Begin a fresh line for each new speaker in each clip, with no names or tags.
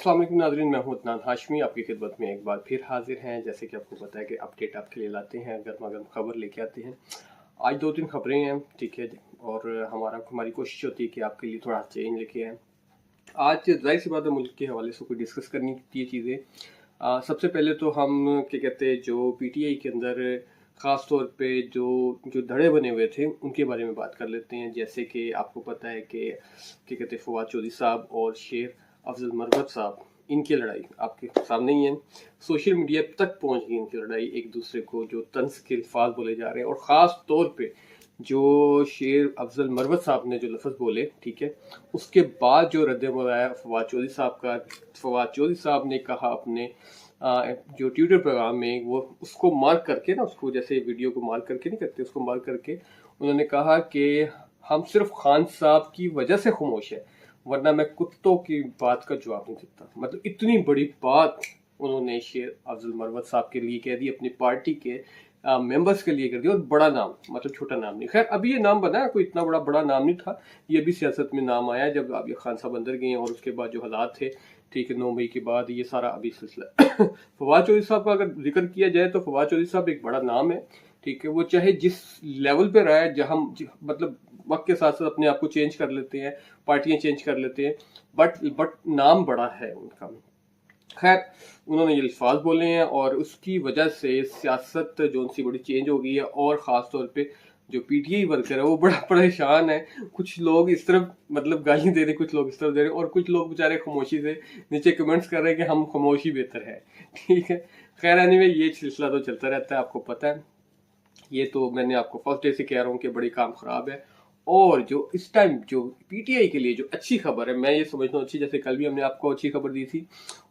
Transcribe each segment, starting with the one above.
अस्सलाम वालेकुम नाज़रीन, मैं हूं अदनान हाशमी आपकी खिदमत में एक बार फिर हाजिर हैं। जैसे कि आपको पता है कि अपडेट आपके लिए लाते हैं, गर्मा गर्म खबर लेके आते हैं। आज दो तीन खबरें हैं, ठीक है, और हमारी कोशिश होती है कि आपके लिए थोड़ा चेंज लेके आएँ। आज जाहिर सी बात है, मुल्क के हवाले से कोई डिस्कस करनी थी चीज़ें। सबसे पहले तो हम क्या कहते हैं, जो पीटीआई के अंदर ख़ास तौर पे जो जो धड़े बने हुए थे उनके बारे में बात कर लेते हैं। जैसे कि आपको पता है कि क्या कहते हैं, फवाद चौधरी साहब और शेर अफजल मरवत साहब, इनकी लड़ाई आपके सामने ही है। सोशल मीडिया तक पहुंच गई इनकी लड़ाई, एक दूसरे को जो तंज के अल्फाज बोले जा रहे हैं, और ख़ास तौर पे जो शेर अफजल मरवत साहब ने जो लफ्ज़ बोले, ठीक है, उसके बाद जो रद्द-ए-अमल आया फवाद चौधरी साहब का। फवाद चौधरी साहब ने कहा अपने जो ट्विटर प्रोग्राम में, वो उसको मार्क करके ना, उसको जैसे वीडियो को मार्क करके नहीं करते, उसको मार्क करके उन्होंने कहा कि हम सिर्फ खान साहब की वजह से खामोश है, वरना मैं कुत्तों की बात का जवाब नहीं देता। मतलब इतनी बड़ी बात उन्होंने शेर अफजल मरवत साहब के लिए कह दी, अपनी पार्टी के मेंबर्स के लिए कर दिया। और बड़ा नाम, मतलब छोटा नाम नहीं। खैर, अभी ये नाम बना है, कोई इतना बड़ा नाम नहीं था। ये भी सियासत में नाम आया जब अब ये खान साहब अंदर गए, और उसके बाद जो हालात थे, ठीक है, 9 मई के बाद ये सारा अभी सिलसिला फवाद चौधरी साहब का अगर जिक्र किया जाए तो फवाद चौधरी साहब एक बड़ा नाम है, ठीक है। वो चाहे जिस लेवल पे रहा है, जहाँ मतलब वक्त के साथ साथ अपने आप को चेंज कर लेते हैं, पार्टियां चेंज कर लेते हैं, बट नाम बड़ा है उनका। खैर, उन्होंने ये अल्फाज बोले हैं और उसकी वजह से सियासत जो उनसी बड़ी चेंज हो गई है। और ख़ास तौर पे जो पीटीआई वर्कर है वो बड़ा परेशान है। कुछ लोग इस तरफ मतलब गाली दे रहे, कुछ लोग इस तरफ दे रहे, और कुछ लोग बेचारे खामोशी से नीचे कमेंट्स कर रहे हैं कि हम खामोशी बेहतर है, ठीक है। खैर, एनीवे, ये सिलसिला तो चलता रहता है, आपको पता है। ये तो मैंने आपको फर्स्ट डे से कह रहा हूँ कि बड़ी काम खराब है। और जो इस टाइम जो पीटीआई के लिए जो अच्छी खबर है, मैं ये समझता हूँ अच्छी, जैसे कल भी हमने आपको अच्छी खबर दी थी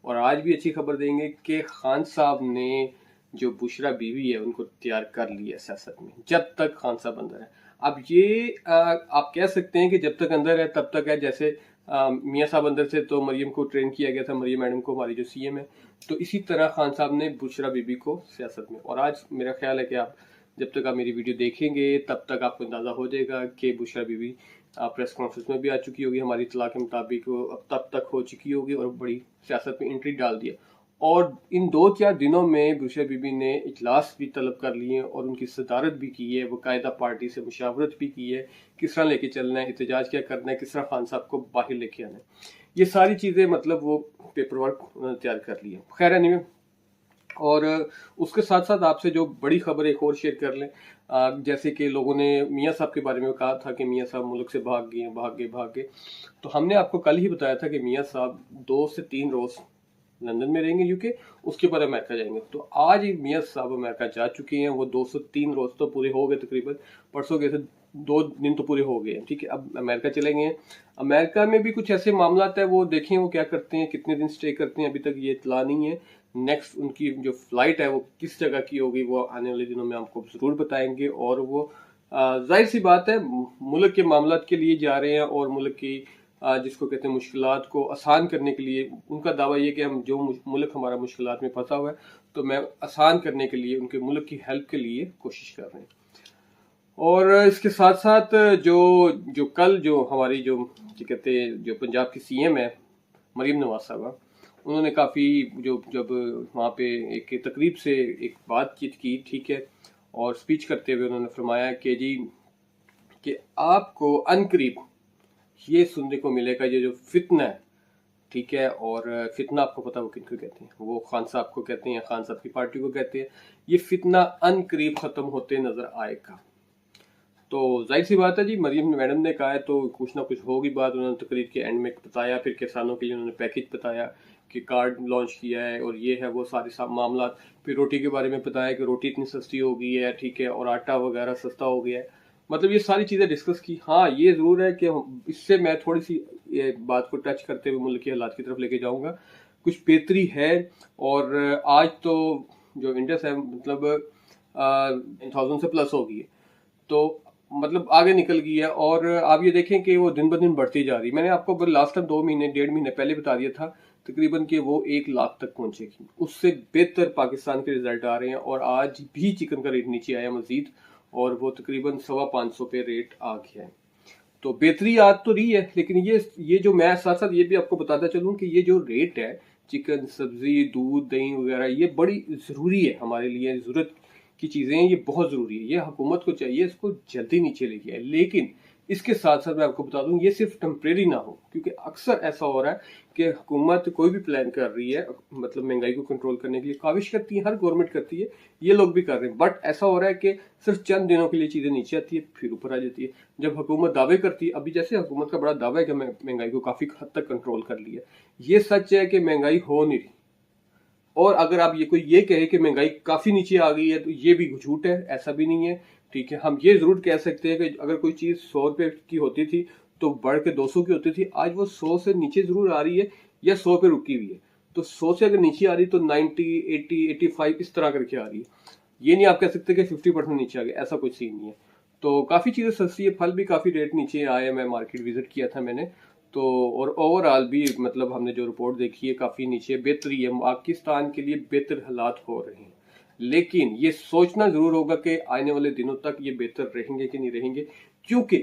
और आज भी अच्छी खबर देंगे कि खान साहब ने जो बुशरा बीवी है उनको तैयार कर लिया सियासत में, जब तक खान साहब अंदर है। अब ये आप कह सकते हैं कि जब तक अंदर है तब तक है। जैसे मियाँ साहब अंदर से तो मरियम को ट्रेन किया गया था, मरियम मैडम को, हमारी जो सीएम है, तो इसी तरह खान साहब ने बुशरा बीबी को सियासत में। और आज मेरा ख्याल है कि आप जब तक आप मेरी वीडियो देखेंगे तब तक आपको अंदाज़ा हो जाएगा कि बुशरा बीबी प्रेस कॉन्फ्रेंस में भी आ चुकी होगी, हमारी इत्तला के मुताबिक वो अब तब तक हो चुकी होगी और बड़ी सियासत में एंट्री डाल दिया। और इन 2-4 दिनों में बुशरा बीबी ने इजलास भी तलब कर लिए और उनकी सदारत भी की है, बाकायदा पार्टी से मुशावरत भी की है, किस तरह लेके चलना है, एहतजाज क्या करना है, किस तरह खान साहब को बाहर लेके आना है। ये सारी चीज़ें मतलब वो पेपर वर्क उन्होंने तैयार कर लिया। खैर, एनीवे, और उसके साथ साथ आपसे जो बड़ी खबर एक और शेयर कर लें। जैसे कि लोगों ने मियाँ साहब के बारे में कहा था कि मियाँ साहब मुल्क से भाग गए। तो हमने आपको कल ही बताया था कि मियाँ साहब 2 से 3 रोज लंदन में रहेंगे, यूके, उसके बाद अमेरिका जाएंगे। तो आज ही मियाँ साहब अमेरिका जा चुके हैं। वो 203 रोज तो पूरे हो गए तकरीबन, परसों गए थे, 2 दिन तो पूरे हो गए हैं, ठीक है। अब अमेरिका चलेंगे। अमेरिका में भी कुछ ऐसे मामला है, वो देखें वो क्या करते हैं, कितने दिन स्टे करते हैं, अभी तक ये इतला नहीं है। नेक्स्ट उनकी जो फ्लाइट है वो किस जगह की होगी, वो आने वाले दिनों में आपको ज़रूर बताएंगे। और वो जाहिर सी बात है, मुल्क के मामलात के लिए जा रहे हैं, और मुल्क की जिसको कहते हैं मुश्किलात को आसान करने के लिए उनका दावा ये कि हम जो मुल्क हमारा मुश्किलात में फंसा हुआ है, तो मैं आसान करने के लिए उनके मुल्क की हेल्प के लिए कोशिश कर रहे हैं। और इसके साथ साथ जो जो कल जो हमारी जो कहते हैं जो पंजाब की सीएम है मरीम नवाज साहबा, उन्होंने काफ़ी जो जब वहाँ पे एक तकरीब से एक बातचीत की, ठीक है, और स्पीच करते हुए उन्होंने फरमाया कि जी, कि आपको अनकरीब ये सुनने को मिलेगा, ये जो फितना है, ठीक है। और फितना आपको पता वो किनको कहते हैं, वो खान साहब को कहते हैं, खान साहब की पार्टी को कहते हैं। ये फितना अनकरीब ख़त्म होते नज़र आएगा। तो जाहिर सी बात है जी, मरियम मैडम ने कहा है तो कुछ ना कुछ होगी बात। उन्होंने तकरीर के एंड में बताया, फिर किसानों के लिए उन्होंने पैकेज बताया कि कार्ड लॉन्च किया है और ये है वो सारे सब मामला। फिर रोटी के बारे में बताया कि रोटी इतनी सस्ती हो गई है, ठीक है, और आटा वगैरह सस्ता हो गया है। मतलब ये सारी चीज़ें डिस्कस की। हाँ, ये ज़रूर है कि इससे मैं थोड़ी सी ये बात को टच करते हुए मुल्क के हालात की तरफ लेके जाऊँगा। कुछ बेहतरी है। और आज तो जो इंडस है, मतलब 1000 से प्लस हो गई है, तो मतलब आगे निकल गई है। और आप ये देखें कि वो दिन ब दिन बढ़ती जा रही है। मैंने आपको लास्ट टाइम 2 महीने 1.5 महीने पहले बता दिया था तकरीबन कि वो 1 लाख तक पहुंचेगी। उससे बेहतर पाकिस्तान के रिजल्ट आ रहे हैं। और आज भी चिकन का रेट नीचे आया मजीद, और वो तकरीबन 550 पे रेट आ गया है। तो बेहतरी आ तो रही है, लेकिन ये जो मैं साथ साथ ये भी आपको बताता चलूँ कि ये जो रेट है चिकन, सब्जी, दूध, दही वगैरह, ये बड़ी ज़रूरी है हमारे लिए, ज़रूरत की चीज़ें हैं, ये बहुत ज़रूरी है, ये हुकूमत को चाहिए इसको जल्दी नीचे लेके आए। लेकिन इसके साथ साथ मैं आपको बता दूं ये सिर्फ टेम्परेरी ना हो, क्योंकि अक्सर ऐसा हो रहा है कि हुकूमत कोई भी प्लान कर रही है, मतलब महंगाई को कंट्रोल करने के लिए काविश करती है, हर गवर्नमेंट करती है, ये लोग भी कर रहे हैं, बट ऐसा हो रहा है कि सिर्फ चंद दिनों के लिए चीज़ें नीचे आती है फिर ऊपर आ जाती है। जब हुकूमत दावे करती है, अभी जैसे हुकूमत का बड़ा दावा है कि महंगाई को काफ़ी हद तक कंट्रोल कर लिया, ये सच है कि महंगाई हो नहीं रही। और अगर आप ये कहे कि महंगाई काफी नीचे आ गई है तो ये भी झूठ है, ऐसा भी नहीं है। ठीक है, हम ये जरूर कह सकते हैं कि अगर कोई चीज 100 रुपए की होती थी तो बढ़ के 200 की होती थी, आज वो 100 से नीचे जरूर आ रही है या 100 पे रुकी हुई है। तो 100 से अगर नीचे आ रही तो 90, 80, 85 इस तरह करके आ रही है। ये नहीं आप कह सकते कि 50% नीचे आ गया, ऐसा कुछ सीन नहीं है। तो काफी चीजें सस्ती है, फल भी काफी रेट नीचे आए। मैं मार्केट विजिट किया था मैंने तो, और ओवरऑल भी मतलब हमने जो रिपोर्ट देखी है काफी नीचे बेहतरी है, पाकिस्तान के लिए बेहतर हालात हो रहे हैं। लेकिन ये सोचना जरूर होगा कि आने वाले दिनों तक ये बेहतर रहेंगे कि नहीं रहेंगे, क्योंकि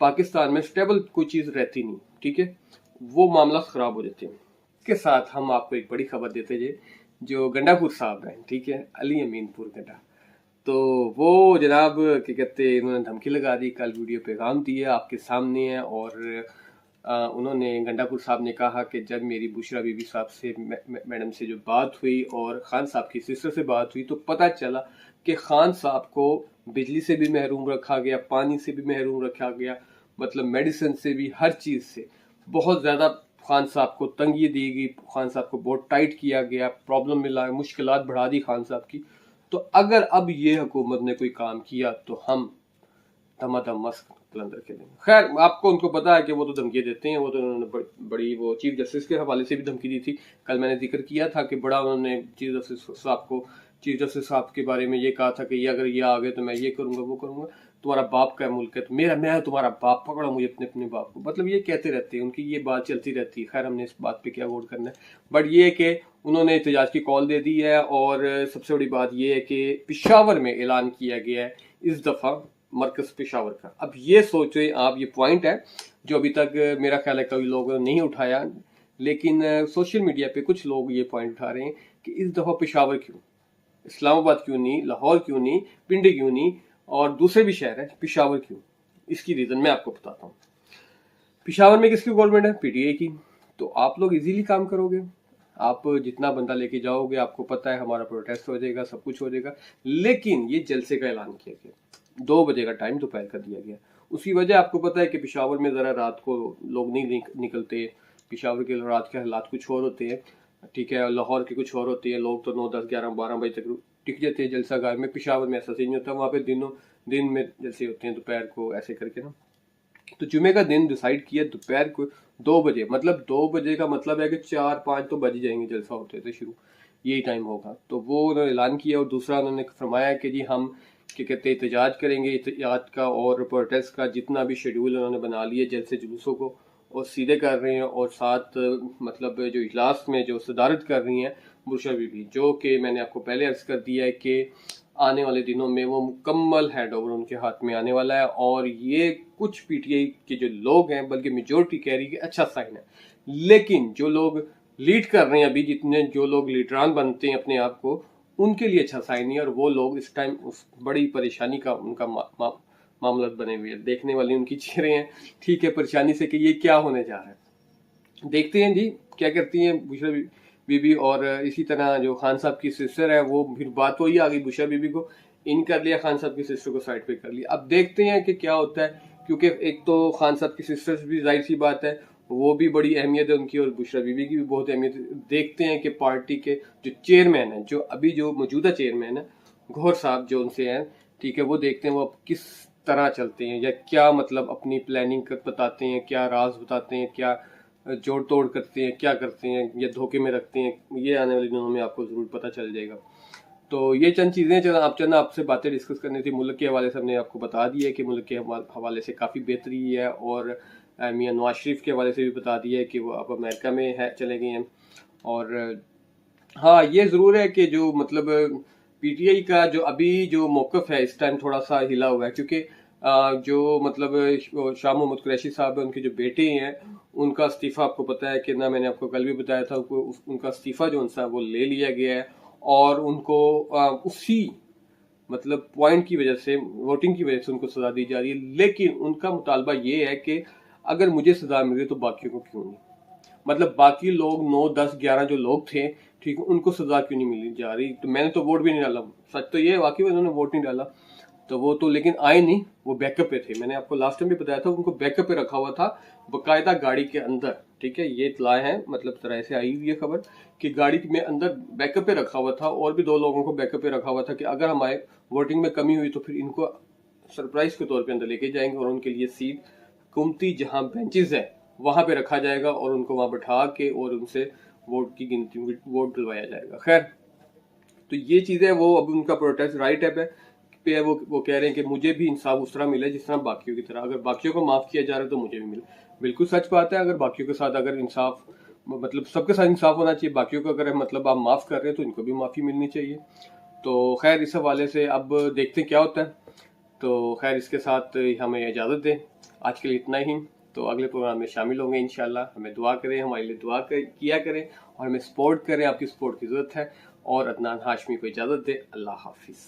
पाकिस्तान में स्टेबल कोई चीज रहती नहीं। ठीक है, वो मामला खराब हो जाते हैं। इसके साथ हम आपको एक बड़ी खबर देते हैं, जो गंडापुर साहब हैं, ठीक है, अली अमीनपुर गंडा, तो वो जनाब क्या कहते हैं, इन्होंने धमकी लगा दी, कल वीडियो पैगाम दिया आपके सामने है। और उन्होंने गंडापुर साहब ने कहा कि जब मेरी बुशरा बीबी साहब से मैडम से जो बात हुई और खान साहब की सिस्टर से बात हुई तो पता चला कि खान साहब को बिजली से भी महरूम रखा गया, पानी से भी महरूम रखा गया, मतलब मेडिसिन से भी, हर चीज़ से बहुत ज़्यादा खान साहब को तंगी दी गई, खान साहब को बहुत टाइट किया गया, प्रॉब्लम में ला, मुश्किलात बढ़ा दी खान साहब की। तो अगर अब ये हुकूमत ने कोई काम किया तो हम धमाधम मस्त कलंदर के देंगे। खैर आपको उनको पता है कि वो तो धमकी देते हैं, वो तो उन्होंने बड़ी वो चीफ जस्टिस के हवाले से भी धमकी दी थी। कल मैंने जिक्र किया था कि बड़ा उन्होंने चीफ जस्टिस साहब के बारे में ये कहा था कि ये अगर ये आ गए तो मैं ये करूंगा वो करूंगा, तुम्हारा बाप का मुल्क है तो मैं तुम्हारा बाप, पकड़ो मुझे अपने बाप को, मतलब ये कहते रहते हैं, उनकी ये बात चलती रहती है। खैर हमने इस बात पे क्या गौर करना है, बट ये है कि उन्होंने एहतजाज की कॉल दे दी है। और सबसे बड़ी बात ये है कि पेशावर में ऐलान किया गया है इस दफा मरकज पेशावर का। अब ये सोचे आप, ये पॉइंट है जो अभी तक मेरा ख्याल है कई लोगों ने नहीं उठाया, लेकिन सोशल मीडिया पे कुछ लोग ये पॉइंट उठा रहे हैं कि इस दफा पेशावर क्यों, इस्लामाबाद क्यों नहीं, लाहौर क्यों नहीं, पिंडी क्यों नहीं, और दूसरे भी शहर है, पेशावर क्यों? इसकी रीजन मैं आपको बताता हूँ। पेशावर में किसकी गवर्नमेंट है? पीटीआई की। तो आप लोग इजीली काम करोगे, आप जितना बंदा लेके जाओगे, आपको पता है हमारा प्रोटेस्ट हो जाएगा, सब कुछ हो जाएगा। लेकिन ये जलसे का ऐलान किया गया, 2 बजे का टाइम दोपहर का दिया गया। उसकी वजह आपको पता है कि पेशावर में ज़रा रात को लोग नहीं निकलते, पेशावर के रात के हालात कुछ और होते हैं, ठीक है, लाहौर के कुछ और होते हैं, लोग तो 9, 10, 11, 12 बजे तक टिक जाते हैं जलसा गाह में। पेशावर में ऐसा सीन नहीं होता, वहाँ पे दिन में जलसे होते हैं, दोपहर को ऐसे करके ना। तो जुमे का दिन डिसाइड किया दोपहर को 2 बजे, मतलब 2 बजे का मतलब है कि 4, 5 तो बज ही जाएंगे जलसा होते थे शुरू, यही टाइम होगा। तो वो उन्होंने ऐलान किया। और दूसरा उन्होंने फरमाया कि जी हम क्या कहते हैं एहतजाज करेंगे, एहतजाज का और प्रोटेस्ट का जितना भी शेड्यूल उन्होंने बना लिया जलसे जुलूसों को और सीधे कर रहे हैं। और साथ मतलब जो इजलास में जो सदारत कर रही हैं बुशरा बीबी, जो कि मैंने आपको पहले अर्ज कर दिया है कि आने वाले दिनों में वो मुकम्मल हैंड ओवर उनके हाथ में आने वाला है। और ये कुछ पीटीआई के जो लोग हैं, बल्कि मेजोरिटी कह रही है अच्छा साइन है, लेकिन जो लोग लीड कर रहे हैं अभी, जितने जो लोग लीडरान बनते हैं अपने आप को, उनके लिए अच्छा साइन नहीं है। और वो लोग इस टाइम उस बड़ी परेशानी का उनका मामला बने हुए हैं, देखने वाली उनकी चेहरे हैं, ठीक है, परेशानी से कि ये क्या होने जा रहा है। देखते हैं जी क्या करती हैं बुशरा बीबी। और इसी तरह जो खान साहब की सिस्टर है, वो फिर बात वही आ गई, बुशरा बीबी को इन कर लिया, खान साहब की सिस्टर को साइड पे कर लिया। अब देखते हैं कि क्या होता है, क्योंकि एक तो खान साहब की सिस्टर भी जाहिर सी बात है वो भी बड़ी अहमियत है उनकी, और बुशरा बीबी की भी बहुत अहमियत है। देखते हैं कि पार्टी के जो चेयरमैन है, जो अभी जो मौजूदा चेयरमैन है गौहर साहब जो उनसे हैं, ठीक है, वो देखते हैं वो किस तरह चलते हैं, या क्या मतलब अपनी प्लानिंग बताते हैं, क्या राज बताते हैं, क्या जोड़ तोड़ करते हैं, क्या करते हैं, या धोखे में रखते हैं, ये आने वाले दिनों में आपको जरूर पता चल जाएगा। तो ये चंद चीज़ें चंद आपसे बातें डिस्कस करनी थी। मुल्क के हवाले से हमने आपको बता दिया है कि मुल्क के हवाले से काफ़ी बेहतरी है, और मियां नवाज शरीफ के हवाले से भी बता दिया है कि वो अब अमेरिका में है, चले गए हैं। और हाँ ये ज़रूर है कि जो मतलब पीटीआई का जो अभी जो मौक़िफ़ है इस टाइम थोड़ा सा हिला हुआ है, क्योंकि जो मतलब शाह मोहम्मद कुरैशी साहब है, उनके जो बेटे हैं, उनका इस्तीफ़ा आपको पता है कि ना, मैंने आपको कल भी बताया था, उनका इस्तीफ़ा जो उनसा वो ले लिया गया है और उनको उसी मतलब पॉइंट की वजह से, वोटिंग की वजह से उनको सजा दी जा रही है। लेकिन उनका मुतालबा ये है कि अगर मुझे सजा मिल रही तो बाकियों को क्यों नहीं, मतलब बाकी लोग 9, 10, 11 जो लोग थे, ठीक है, उनको सजा क्यों नहीं मिली जा रही। तो मैंने तो वोट भी नहीं डाला, सच तो ये है, वाकई में उन्होंने वोट नहीं डाला, तो वो तो लेकिन आए नहीं, वो बैकअप पे थे। मैंने आपको लास्ट टाइम भी बताया था, उनको बैकअप पे रखा हुआ था बकायदा गाड़ी के अंदर, ठीक है, ये इतला है, मतलब तरह से आई हुई है खबर कि गाड़ी में अंदर बैकअप पे रखा हुआ था, और भी 2 लोगों को बैकअप पे रखा हुआ था कि अगर हमारे वोटिंग में कमी हुई तो फिर इनको सरप्राइज के तौर पे अंदर लेके जाएंगे और उनके लिए सीट कुमती जहां बेंचेस है वहां पे रखा जाएगा और उनको वहां बैठा के और उनसे वोट की गिनती, वोट दिलवाया जाएगा। खैर, तो ये चीजें वो अब उनका प्रोटेस्ट राइट है पे वो कह रहे हैं कि मुझे भी इंसाफ उस तरह मिले जिस तरह बाकियों की तरह, अगर बाकियों को माफ किया जा रहा है तो मुझे भी मिले। बिल्कुल सच बात है, अगर बाकियों के साथ अगर इंसाफ, मतलब सबके साथ इंसाफ होना चाहिए, बाकियों को अगर मतलब आप माफ कर रहे हैं तो इनको भी माफी मिलनी चाहिए। तो खैर, इस हवाले से अब देखते क्या होता है। तो खैर, इसके साथ हमें इजाज़त दें, आज के लिए इतना ही। तो अगले प्रोग्राम में शामिल होंगे इंशाल्लाह। हमें दुआ करें, हमारे लिए दुआ किया करें और हमें सपोर्ट करें, आपकी सपोर्ट की ज़रूरत है। और अदनान हाशमी को इजाज़त दें। अल्लाह हाफिज़।